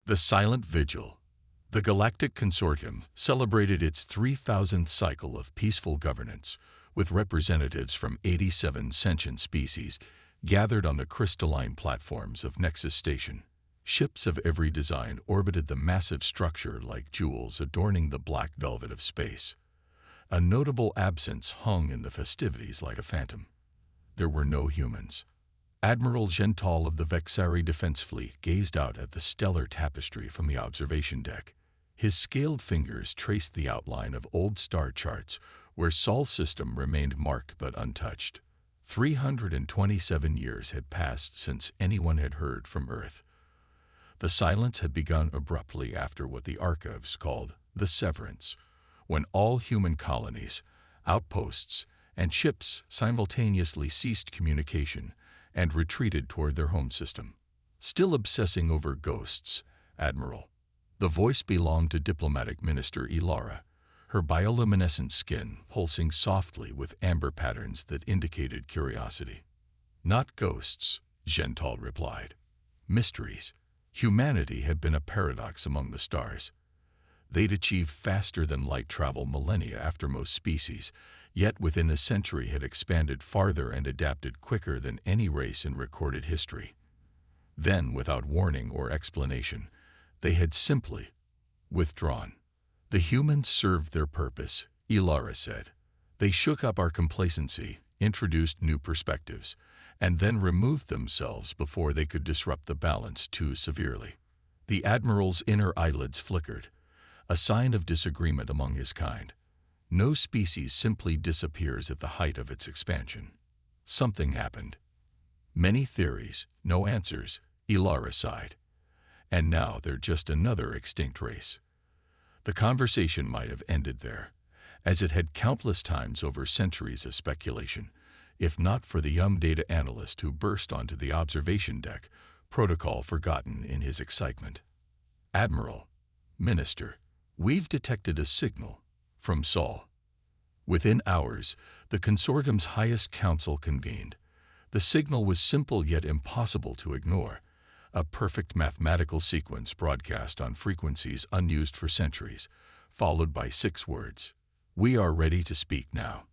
The Silent Vigil. The Galactic Consortium celebrated its 3,000th cycle of peaceful governance, with representatives from 87 sentient species gathered on the crystalline platforms of Nexus Station. Ships of every design orbited the massive structure like jewels adorning the black velvet of space. A notable absence hung in the festivities like a phantom. There were no humans. Admiral Gental of the Vexari Defense Fleet gazed out at the stellar tapestry from the observation deck. His scaled fingers traced the outline of old star charts where Sol system remained marked but untouched. 327 years had passed since anyone had heard from Earth. The silence had begun abruptly after what the archives called the severance, when all human colonies, outposts, and ships simultaneously ceased communication and retreated toward their home system. Still obsessing over ghosts, Admiral. The voice belonged to Diplomatic Minister Ilara, her bioluminescent skin pulsing softly with amber patterns that indicated curiosity. Not ghosts, Gental replied. Mysteries. Humanity had been a paradox among the stars. They'd achieved faster than light travel millennia after most species, yet within a century had expanded farther and adapted quicker than any race in recorded history. Then, without warning or explanation, they had simply withdrawn. The humans served their purpose, Ilara said. They shook up our complacency, introduced new perspectives, and then removed themselves before they could disrupt the balance too severely. The Admiral's inner eyelids flickered, a sign of disagreement among his kind. No species simply disappears at the height of its expansion. Something happened. Many theories, no answers, Ilara sighed. And now they're just another extinct race. The conversation might have ended there, as it had countless times over centuries of speculation, if not for the young data analyst who burst onto the observation deck, protocol forgotten in his excitement. Admiral, Minister, we've detected a signal from Sol. Within hours, the consortium's highest council convened. The signal was simple yet impossible to ignore, a perfect mathematical sequence broadcast on frequencies unused for centuries, followed by 6 words. We are ready to speak now.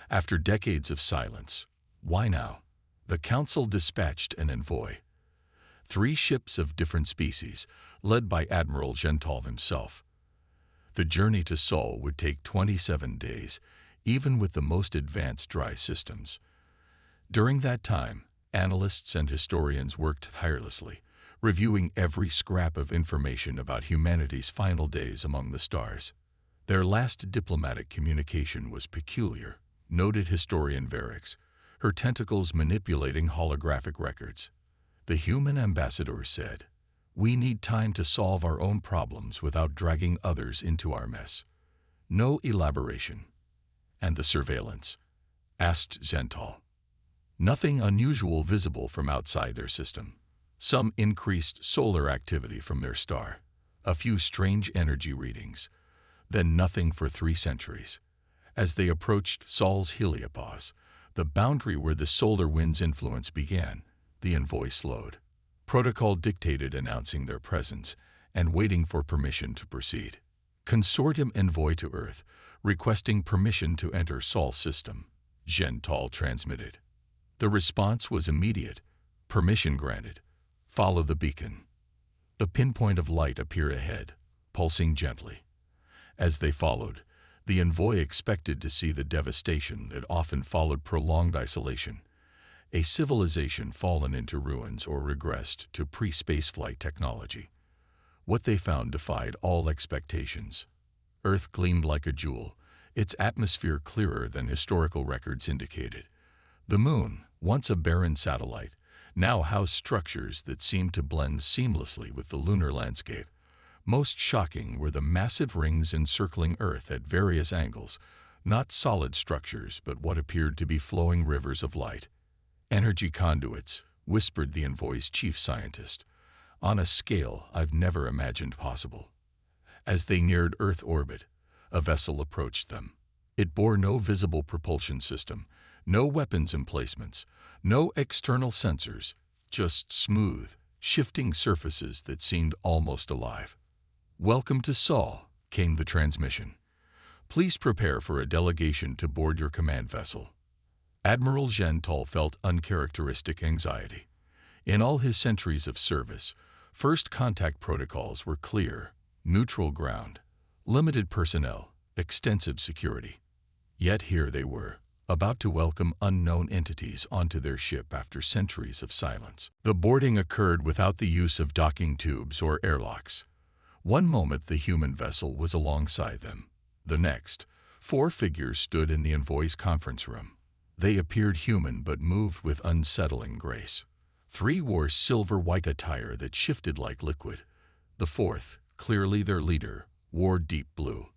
After decades of silence, why now? The council dispatched an envoy. 3 ships of different species, led by Admiral Gental himself. The journey to Sol would take 27 days, even with the most advanced dry systems. During that time, analysts and historians worked tirelessly, reviewing every scrap of information about humanity's final days among the stars. Their last diplomatic communication was peculiar, noted historian Varix, her tentacles manipulating holographic records. The human ambassador said, "We need time to solve our own problems without dragging others into our mess." No elaboration. And the surveillance? Asked Gental. Nothing unusual visible from outside their system. Some increased solar activity from their star. A few strange energy readings. Then nothing for 3 centuries. As they approached Sol's heliopause, the boundary where the solar wind's influence began, the envoy slowed. Protocol dictated announcing their presence and waiting for permission to proceed. Consortium envoy to Earth, requesting permission to enter Sol system, Gental transmitted. The response was immediate. Permission granted. Follow the beacon. The pinpoint of light appeared ahead, pulsing gently. As they followed, the envoy expected to see the devastation that often followed prolonged isolation. A civilization fallen into ruins or regressed to pre-spaceflight technology. What they found defied all expectations. Earth gleamed like a jewel, its atmosphere clearer than historical records indicated. The moon, once a barren satellite, now housed structures that seemed to blend seamlessly with the lunar landscape. Most shocking were the massive rings encircling Earth at various angles, not solid structures but what appeared to be flowing rivers of light. Energy conduits, whispered the envoy's chief scientist, on a scale I've never imagined possible. As they neared Earth orbit, a vessel approached them. It bore no visible propulsion system, no weapons emplacements, no external sensors, just smooth, shifting surfaces that seemed almost alive. "Welcome to Sol," came the transmission. "Please prepare for a delegation to board your command vessel." Admiral Gentall felt uncharacteristic anxiety. In all his centuries of service, first contact protocols were clear: neutral ground, limited personnel, extensive security. Yet here they were, about to welcome unknown entities onto their ship after centuries of silence. The boarding occurred without the use of docking tubes or airlocks. One moment the human vessel was alongside them. The next, four figures stood in the envoy's conference room. They appeared human but moved with unsettling grace. Three wore silver-white attire that shifted like liquid. The fourth, clearly their leader, wore deep blue.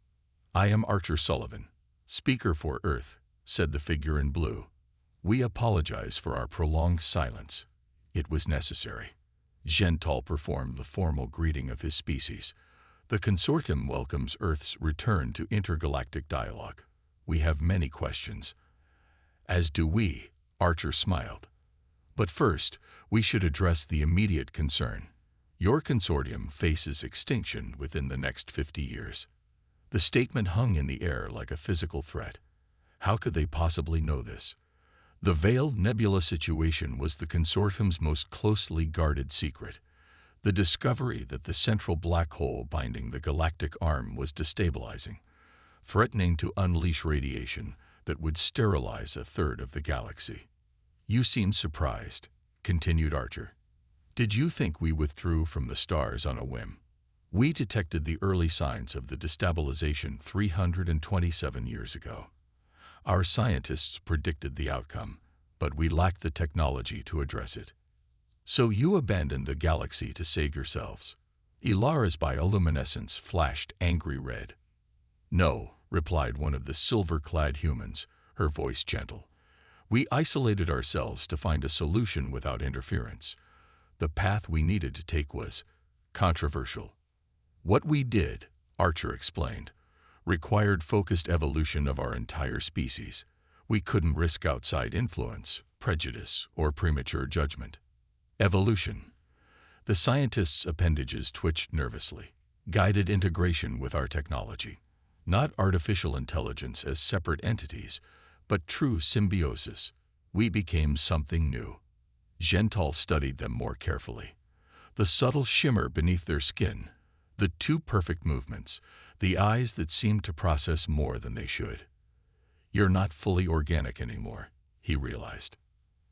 "I am Archer Sullivan, Speaker for Earth," said the figure in blue. "We apologize for our prolonged silence. It was necessary." Gentall performed the formal greeting of his species. "The consortium welcomes Earth's return to intergalactic dialogue. We have many questions." "As do we," Archer smiled. "But first, we should address the immediate concern. Your consortium faces extinction within the next 50 years. The statement hung in the air like a physical threat. How could they possibly know this? The Veiled Nebula situation was the consortium's most closely guarded secret. The discovery that the central black hole binding the galactic arm was destabilizing, threatening to unleash radiation that would sterilize a third of the galaxy. "You seem surprised," continued Archer. "Did you think we withdrew from the stars on a whim? We detected the early signs of the destabilization 327 years ago. Our scientists predicted the outcome, but we lacked the technology to address it. So you abandoned the galaxy to save yourselves." Ilara's bioluminescence flashed angry red. "No," replied one of the silver-clad humans, her voice gentle. "We isolated ourselves to find a solution without interference. The path we needed to take was controversial. What we did," Archer explained, "required focused evolution of our entire species. We couldn't risk outside influence, prejudice, or premature judgment." Evolution. The scientist's appendages twitched nervously. "Guided integration with our technology. Not artificial intelligence as separate entities, but true symbiosis. We became something new." Gentall studied them more carefully. The subtle shimmer beneath their skin, the two perfect movements, the eyes that seemed to process more than they should. "You're not fully organic anymore," he realized.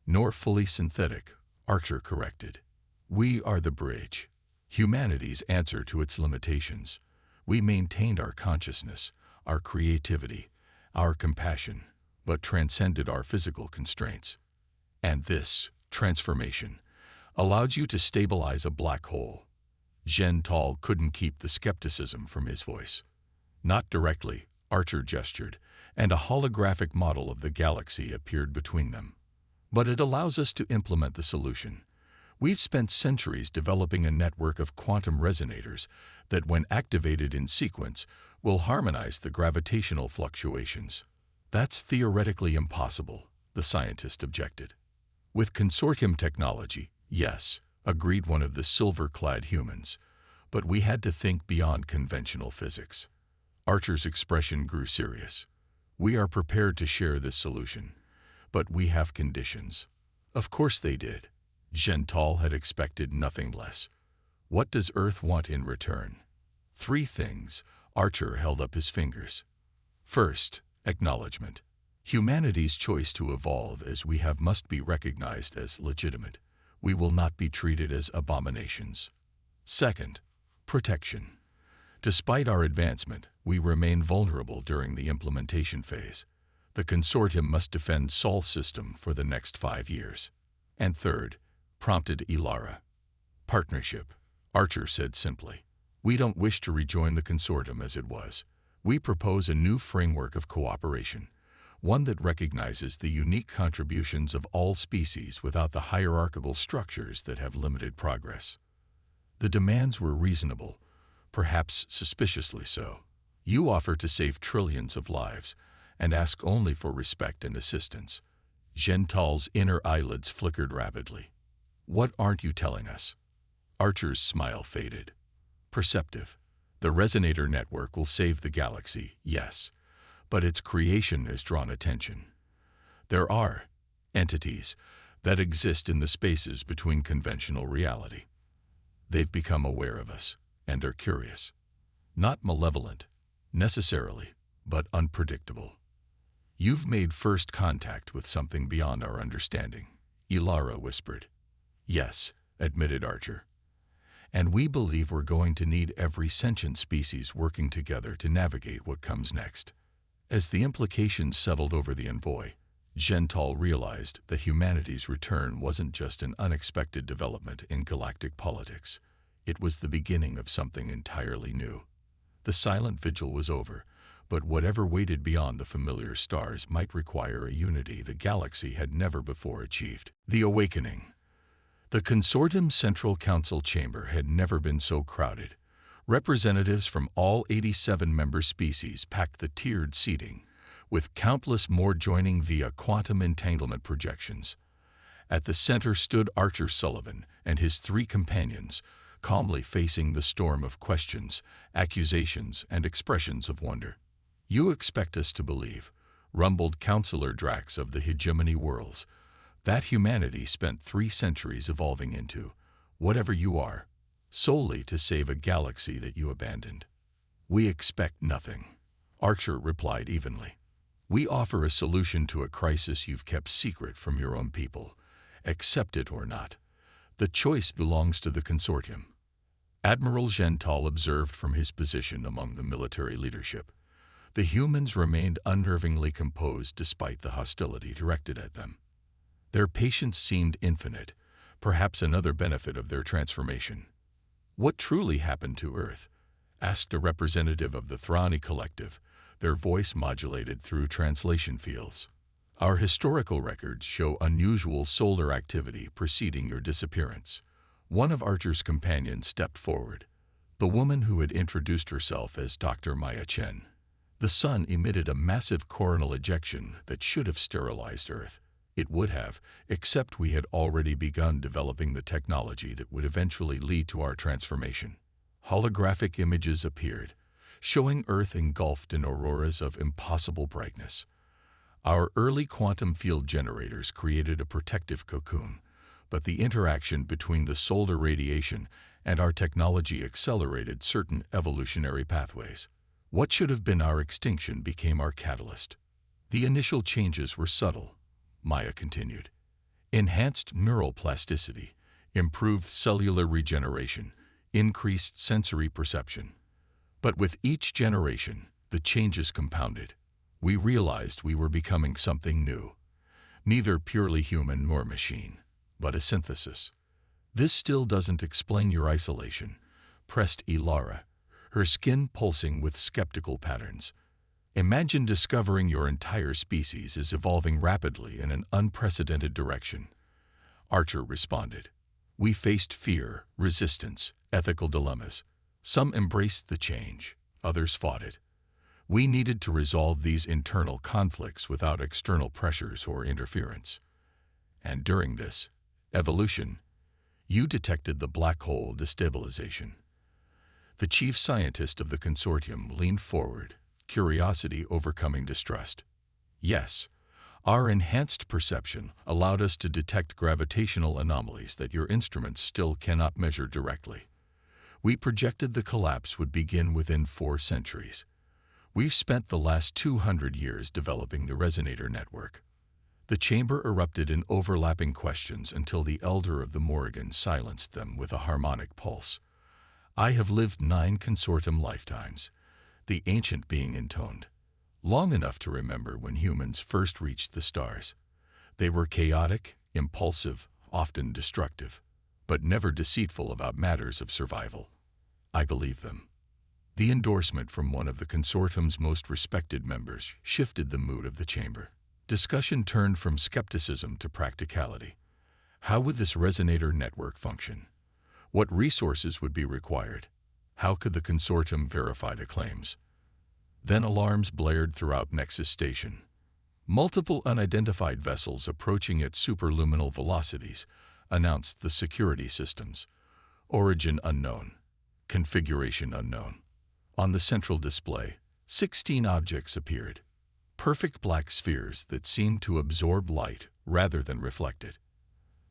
"Nor fully synthetic," Archer corrected. "We are the bridge. Humanity's answer to its limitations. We maintained our consciousness, our creativity, our compassion, but transcended our physical constraints. And this transformation allowed you to stabilize a black hole." Gentall couldn't keep the skepticism from his voice. "Not directly," Archer gestured, and a holographic model of the galaxy appeared between them. "But it allows us to implement the solution. We've spent centuries developing a network of quantum resonators that, when activated in sequence, will harmonize the gravitational fluctuations." "That's theoretically impossible," the scientist objected. "With consortium technology, yes," agreed one of the silver-clad humans. "But we had to think beyond conventional physics." Archer's expression grew serious. "We are prepared to share this solution, but we have conditions." Of course they did. Gentall had expected nothing less. "What does Earth want in return?" "Three things." Archer held up his fingers. "First, acknowledgement. Humanity's choice to evolve as we have must be recognized as legitimate. We will not be treated as abominations. Second, protection. Despite our advancement, we remain vulnerable during the implementation phase. The consortium must defend Sol's system for the next 5 years. And third," prompted Ilara. "Partnership," Archer said simply. "We don't wish to rejoin the consortium as it was. We propose a new framework of cooperation, one that recognizes the unique contributions of all species without the hierarchical structures that have limited progress." The demands were reasonable, perhaps suspiciously so. "You offer to save trillions of lives and ask only for respect and assistance." Gentall's inner eyelids flickered rapidly. "What aren't you telling us?" Archer's smile faded. Perceptive. The resonator network will save the galaxy, yes, but its creation has drawn attention. There are entities that exist in the spaces between conventional reality. They've become aware of us, and are curious. Not malevolent, necessarily, but unpredictable. You've made first contact with something beyond our understanding, Ilara whispered. Yes, admitted Archer. And we believe we're going to need every sentient species working together to navigate what comes next. As the implications settled over the envoy, Gentall realized that humanity's return wasn't just an unexpected development in galactic politics. It was the beginning of something entirely new. The silent vigil was over, but whatever waited beyond the familiar stars might require a unity the galaxy had never before achieved. The awakening. The Consortium's Central Council chamber had never been so crowded. Representatives from all 87 member species packed the tiered seating, with countless more joining via quantum entanglement projections. At the center stood Archer Sullivan and his three companions, calmly facing the storm of questions, accusations, and expressions of wonder. You expect us to believe, rumbled Counselor Drax of the Hegemony Worlds, that humanity spent 3 centuries evolving into, whatever you are, solely to save a galaxy that you abandoned. We expect nothing, Archer replied evenly. We offer a solution to a crisis you've kept secret from your own people. Accept it or not. The choice belongs to the Consortium. Admiral Gentall observed from his position among the military leadership. The humans remained unnervingly composed despite the hostility directed at them. Their patience seemed infinite, perhaps another benefit of their transformation. What truly happened to Earth? Asked a representative of the Thrani Collective, their voice modulated through translation fields. Our historical records show unusual solar activity preceding your disappearance. One of Archer's companions stepped forward, the woman who had introduced herself as Dr. Maya Chen. The sun emitted a massive coronal ejection that should have sterilized Earth. It would have, except we had already begun developing the technology that would eventually lead to our transformation. Holographic images appeared, showing Earth engulfed in auroras of impossible brightness. Our early quantum field generators created a protective cocoon, but the interaction between the solar radiation and our technology accelerated certain evolutionary pathways. What should have been our extinction became our catalyst. The initial changes were subtle, Maya continued. Enhanced neural plasticity, improved cellular regeneration, increased sensory perception. But with each generation, the changes compounded. We realized we were becoming something new, neither purely human nor machine, but a synthesis. This still doesn't explain your isolation, pressed Ilara, her skin pulsing with skeptical patterns. Imagine discovering your entire species is evolving rapidly in an unprecedented direction. Archer responded. We faced fear, resistance, ethical dilemmas. Some embraced the change, others fought it. We needed to resolve these internal conflicts without external pressures or interference. And during this evolution, you detected the black hole destabilization. The chief scientist of the consortium leaned forward, curiosity overcoming distrust. Yes, our enhanced perception allowed us to detect gravitational anomalies that your instruments still cannot measure directly. We projected the collapse would begin within 4 centuries. We've spent the last 200 years developing the resonator network. The chamber erupted in overlapping questions until the elder of the Morrigan silenced them with a harmonic pulse. I have lived 9 consortium lifetimes, the ancient being intoned, long enough to remember when humans first reached the stars. They were chaotic, impulsive, often destructive, but never deceitful about matters of survival. I believe them. The endorsement from one of the consortium's most respected members shifted the mood of the chamber. Discussion turned from skepticism to practicality. How would this resonator network function? What resources would be required? How could the consortium verify the claims? Then alarms blared throughout Nexus Station. Multiple unidentified vessels approaching at superluminal velocities announced the security systems. Origin unknown. Configuration unknown. On the central display, 16 objects appeared. Perfect black spheres that seemed to absorb light rather than reflect it.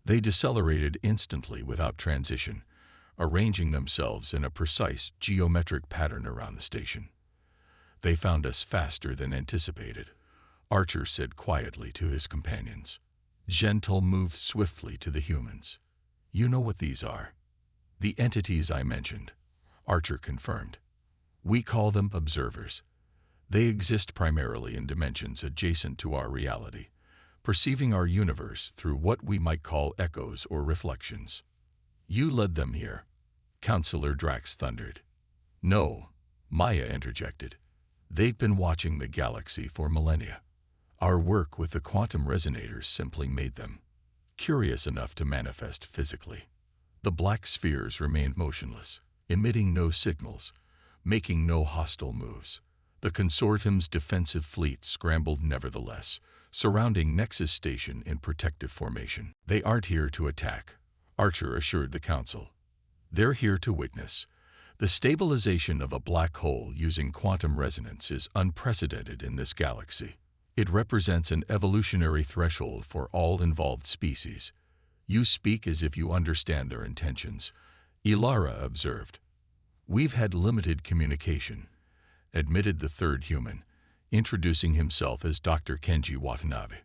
They decelerated instantly without transition, arranging themselves in a precise geometric pattern around the station. They found us faster than anticipated, Archer said quietly to his companions. Gentile moved swiftly to the humans. You know what these are? The entities I mentioned, Archer confirmed. We call them observers. They exist primarily in dimensions adjacent to our reality, perceiving our universe through what we might call echoes or reflections. You led them here, Counselor Drax thundered. No, Maya interjected. They've been watching the galaxy for millennia. Our work with the quantum resonators simply made them curious enough to manifest physically. The black spheres remained motionless, emitting no signals, making no hostile moves. The consortium's defensive fleet scrambled nevertheless, surrounding Nexus Station in protective formation. They aren't here to attack, Archer assured the Council. They're here to witness. The stabilization of a black hole using quantum resonance is unprecedented in this galaxy. It represents an evolutionary threshold for all involved species. You speak as if you understand their intentions, Ilara observed. We've had limited communication, admitted the third human, introducing himself as Dr. Kenji Watanabe.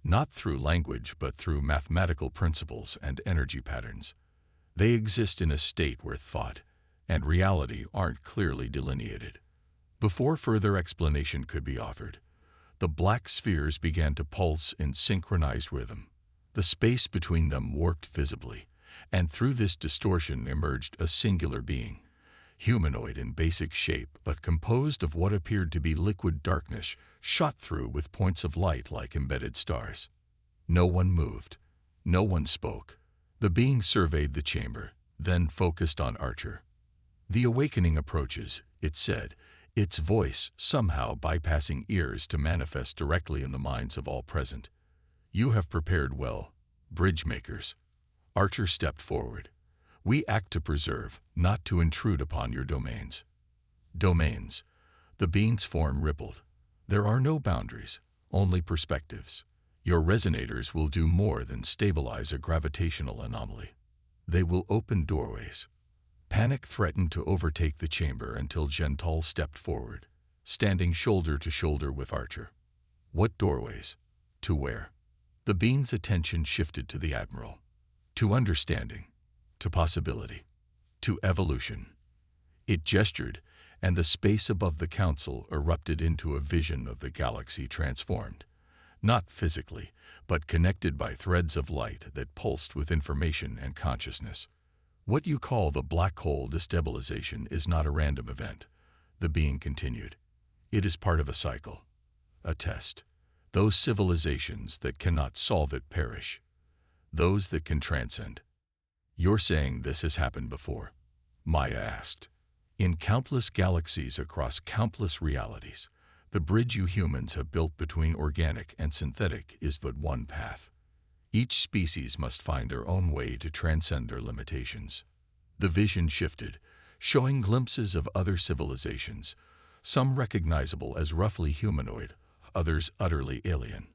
Not through language, but through mathematical principles and energy patterns. They exist in a state where thought and reality aren't clearly delineated. Before further explanation could be offered, the black spheres began to pulse in synchronized rhythm. The space between them warped visibly, and through this distortion emerged a singular being, humanoid in basic shape but composed of what appeared to be liquid darkness shot through with points of light like embedded stars. No one moved. No one spoke. The being surveyed the chamber, then focused on Archer. The awakening approaches, it said, its voice somehow bypassing ears to manifest directly in the minds of all present. You have prepared well, bridge makers. Archer stepped forward. We act to preserve, not to intrude upon your domains. Domains. The being's form rippled. There are no boundaries, only perspectives. Your resonators will do more than stabilize a gravitational anomaly. They will open doorways. Panic threatened to overtake the chamber until Gentile stepped forward, standing shoulder to shoulder with Archer. What doorways? To where? The being's attention shifted to the Admiral. To understanding. To possibility. To evolution. It gestured, and the space above the Council erupted into a vision of the galaxy transformed. Not physically, but connected by threads of light that pulsed with information and consciousness. What you call the black hole destabilization is not a random event, the being continued. It is part of a cycle, a test. Those civilizations that cannot solve it perish. Those that can transcend. You're saying this has happened before? Maya asked. In countless galaxies across countless realities, the bridge you humans have built between organic and synthetic is but one path. Each species must find their own way to transcend their limitations. The vision shifted, showing glimpses of other civilizations, some recognizable as roughly humanoid, others utterly alien.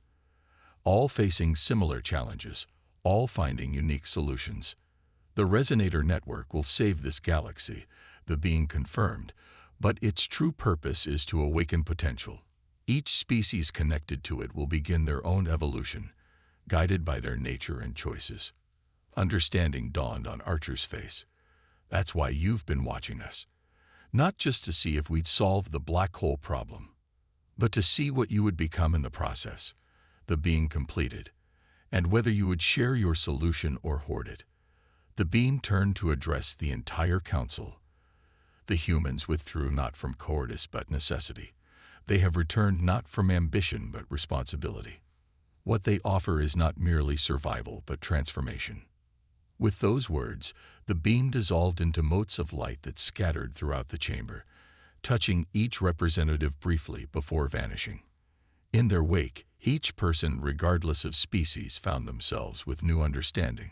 All facing similar challenges, all finding unique solutions. The resonator network will save this galaxy, the being confirmed, but its true purpose is to awaken potential. Each species connected to it will begin their own evolution, guided by their nature and choices. Understanding dawned on Archer's face. That's why you've been watching us. Not just to see if we'd solve the black hole problem, but to see what you would become in the process, the being completed, and whether you would share your solution or hoard it. The being turned to address the entire Council. The humans withdrew not from cowardice but necessity. They have returned not from ambition but responsibility. What they offer is not merely survival but transformation. With those words, the beam dissolved into motes of light that scattered throughout the chamber, touching each representative briefly before vanishing. In their wake, each person, regardless of species, found themselves with new understanding,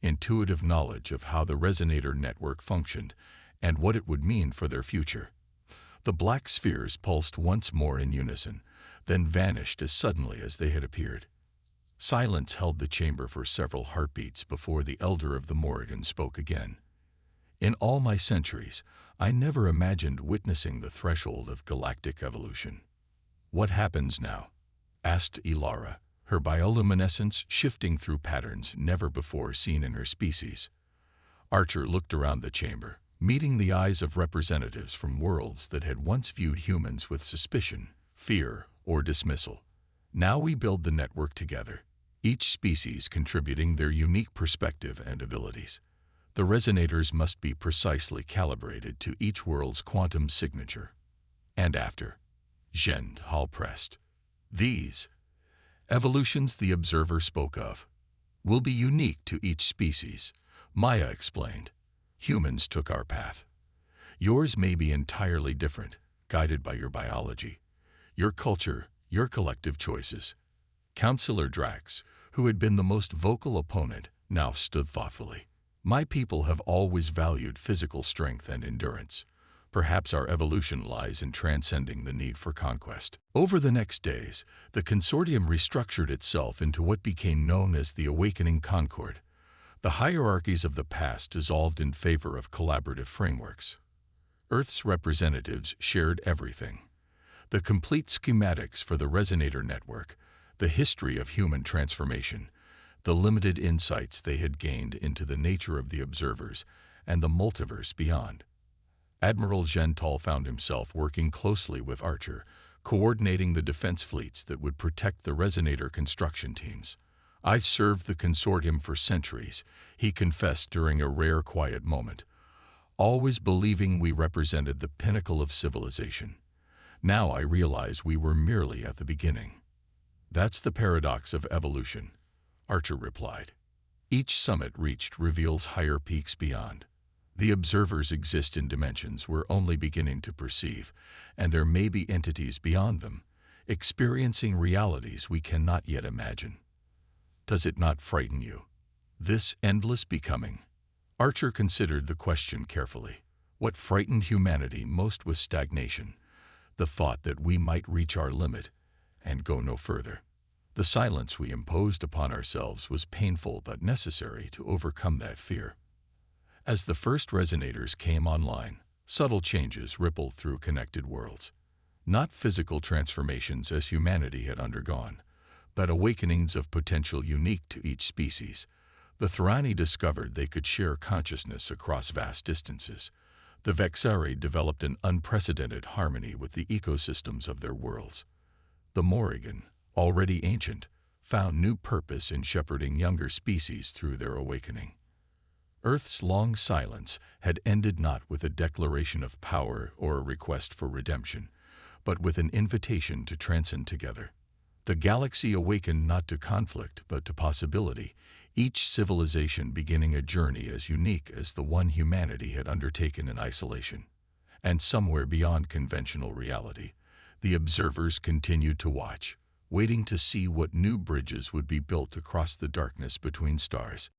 intuitive knowledge of how the resonator network functioned and what it would mean for their future. The black spheres pulsed once more in unison, then vanished as suddenly as they had appeared. Silence held the chamber for several heartbeats before the elder of the Morrigan spoke again. In all my centuries, I never imagined witnessing the threshold of galactic evolution. What happens now? Asked Ilara, her bioluminescence shifting through patterns never before seen in her species. Archer looked around the chamber, meeting the eyes of representatives from worlds that had once viewed humans with suspicion, fear, or dismissal. Now we build the network together, each species contributing their unique perspective and abilities. The resonators must be precisely calibrated to each world's quantum signature. And after, Zheng Hall pressed, these evolutions the observer spoke of will be unique to each species, Maya explained. Humans took our path. Yours may be entirely different, guided by your biology, your culture, your collective choices. Counselor Drax, who had been the most vocal opponent, now stood thoughtfully. My people have always valued physical strength and endurance. Perhaps our evolution lies in transcending the need for conquest. Over the next days, the consortium restructured itself into what became known as the Awakening Concord. The hierarchies of the past dissolved in favor of collaborative frameworks. Earth's representatives shared everything: the complete schematics for the resonator network, the history of human transformation, the limited insights they had gained into the nature of the observers, and the multiverse beyond. Admiral Gental found himself working closely with Archer, coordinating the defense fleets that would protect the resonator construction teams. I've served the consortium for centuries, he confessed during a rare quiet moment, always believing we represented the pinnacle of civilization. Now I realize we were merely at the beginning. That's the paradox of evolution, Archer replied. Each summit reached reveals higher peaks beyond. The observers exist in dimensions we're only beginning to perceive, and there may be entities beyond them, experiencing realities we cannot yet imagine. Does it not frighten you? This endless becoming? Archer considered the question carefully. What frightened humanity most was stagnation, the thought that we might reach our limit and go no further. The silence we imposed upon ourselves was painful but necessary to overcome that fear. As the first resonators came online, subtle changes rippled through connected worlds. Not physical transformations as humanity had undergone, but awakenings of potential unique to each species. The Thorani discovered they could share consciousness across vast distances. The Vexari developed an unprecedented harmony with the ecosystems of their worlds. The Morrigan, already ancient, found new purpose in shepherding younger species through their awakening. Earth's long silence had ended not with a declaration of power or a request for redemption, but with an invitation to transcend together. The galaxy awakened not to conflict but to possibility, each civilization beginning a journey as unique as the one humanity had undertaken in isolation. And somewhere beyond conventional reality, the observers continued to watch, waiting to see what new bridges would be built across the darkness between stars.